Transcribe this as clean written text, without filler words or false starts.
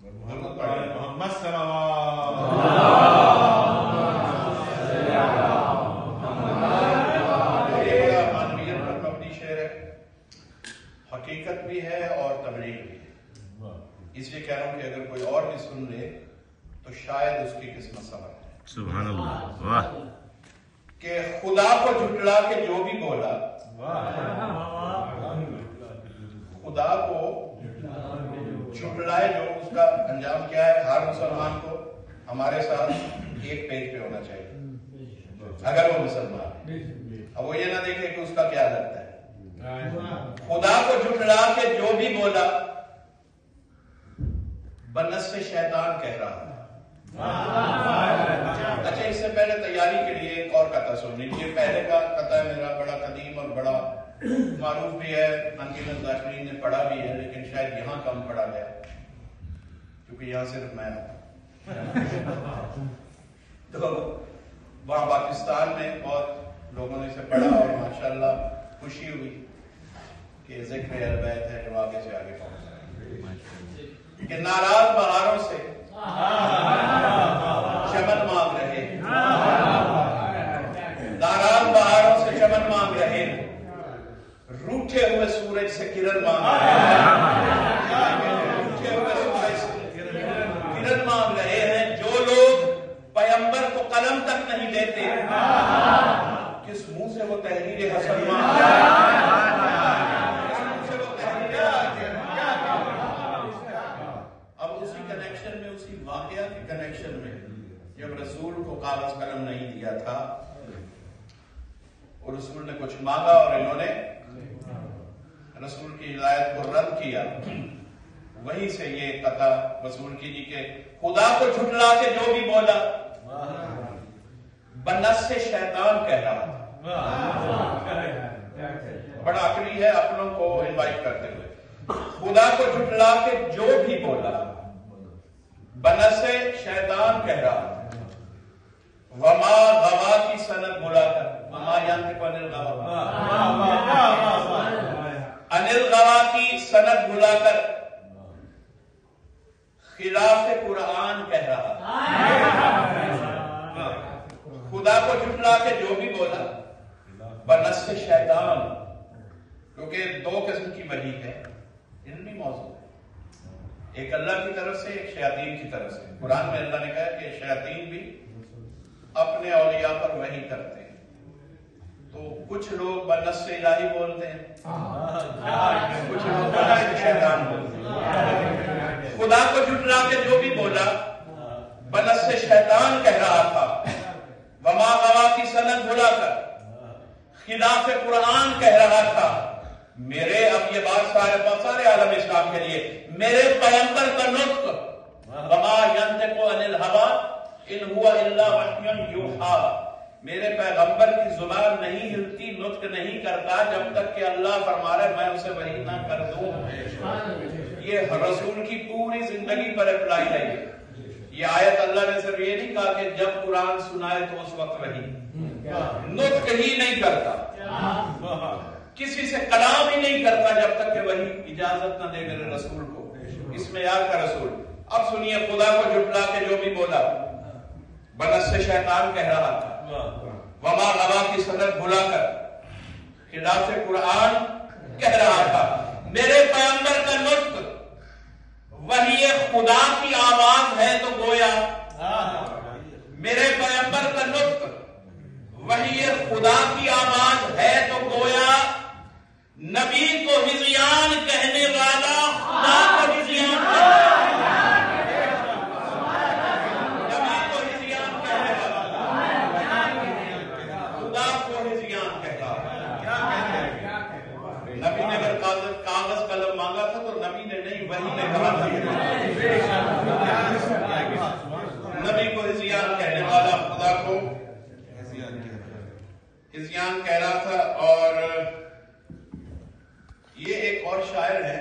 محمد حقیقت بھی ہے اور تبلیغ بھی ہے. اس لیے کہہ رہا ہوں کہ اگر کوئی اور بھی سن لے تو شاید اس کی قسمت سبر ہے. سبحان اللہ. واہ. کہ خدا کو جھٹلا کے جو بھی بولا, خدا کو جھٹلائے جو, اس کا انجام کیا ہے؟ ہر مسلمان کو ہمارے ساتھ ایک پیج پہ ہونا چاہیے اگر وہ مسلمان ہے. اب وہ یہ نہ دیکھے کہ اس کا کیا لگتا ہے. خدا کو جھٹلا کے جو بھی بولا بنس سے شیطان کہہ رہا ہے. اچھا, اس سے پہلے تیاری کے لیے ایک اور قطعہ سن لیجیے. پہلے کا قطعہ میرا بڑا قدیم اور بڑا معروف بھی ہے, انگیز ذاکرین نے پڑھا بھی ہے, لیکن شاید یہاں کم پڑھا گیا کیونکہ یہاں صرف میں ہوں. تو وہاں پاکستان میں بہت لوگوں نے اسے پڑھا اور ماشاءاللہ خوشی ہوئی کہ ذکر اہل بیت ہے جو آگے سے آگے پہنچ رہا ہے. کہ ناراض بہاروں سے چمن مانگ رہے, ناراض بہاروں سے چمن مانگ رہے, روٹھے ہوئے سورج سے کرن مانگ رہے, روٹھے ہوئے سورج سے کرن مانگ رہے ہیں. جو لوگ پیغمبر کو قلم تک نہیں دیتے, کس منہ سے وہ تحریر حسن مانگ رہے ہیں. کنیکشن میں جب رسول کو کاغذ قلم نہیں دیا تھا اور رسول نے کچھ مانگا اور انہوں نے رسول کی ہدایت کو رد کیا, وہیں سے یہ قطع رسول کی جی کہ خدا کو جھٹلا کے جو بھی بولا بنس سے شیطان کہہ رہا تھا. بڑا عقلی ہے اپنوں کو انوائٹ کرتے ہوئے. خدا کو جھٹلا کے جو بھی بولا بنس سے شیطان کہہ رہا. وما غوا کی سند بلا کر, وما ینطق عن الغوا, عن الغوا کی سند بلا کر خلاف قرآن کہہ رہا. خدا کو جھٹلا کے جو بھی بولا بنس سے شیطان, کیونکہ دو قسم کی وحی ہے, علمی موضوع, ایک اللہ کی طرف سے, ایک شیاطین کی طرف سے. قرآن میں اللہ نے کہا کہ شیاطین بھی اپنے اولیاء پر وحی کرتے ہیں. تو کچھ لوگ بنس سے الہی بولتے ہیں, کچھ لوگ بنس سے شیطان بولتے ہیں. خدا کو جھٹلا کے جو بھی بولا بنس سے شیطان کہہ رہا تھا. وما غوا کی سند بھلا کر خلاف قرآن کہہ رہا تھا. میرے, اب یہ بات سارے عالم اسلام کے لیے, میرے پیغمبر کا نطق وما ینطق عن الہوا ان ہوا الا وحی یوحی, میرے پیغمبر کی زبان نہیں ہلتی, نطق نہیں کرتا جب تک کہ اللہ فرما رہا ہے میں اسے وحی نہ کر دوں. یہ رسول کی پوری زندگی پر اپلائی ہے. یہ آیت اللہ نے صرف یہ نہیں کہا کہ جب قرآن سنائے تو اس وقت وحی, نطق ہی نہیں کرتا, کسی سے کلام ہی نہیں کرتا جب تک کہ وہی اجازت نہ دے میرے رسول کو. اس میں یاد کا رسول. اب سنیے, خدا کو جھٹلا کے جو بھی بولا بنس سے شیطان کہہ رہا تھا. وما غوا کی سند بھلا کر خلاف قرآن کہہ رہا تھا. میرے پیغمبر کا نطق وحی خدا کی آواز ہے تو گویا, میرے پیغمبر کا نطق وحی خدا کی آواز ہے تو گویا نبی کو ہذیان کہنے والا خدا کو ہذیان کہنے والا, نبی کو ہذیان کہنے والا خدا کو ہذیان کہتا. نبی نے اگر کاغذ قلم مانگا تھا تو نبی نے نہیں, وحی نے کہا تھا. نبی کو ہذیان کہنے والا خدا کو ہذیان کہہ رہا تھا. اور یہ ایک اور شاعر ہے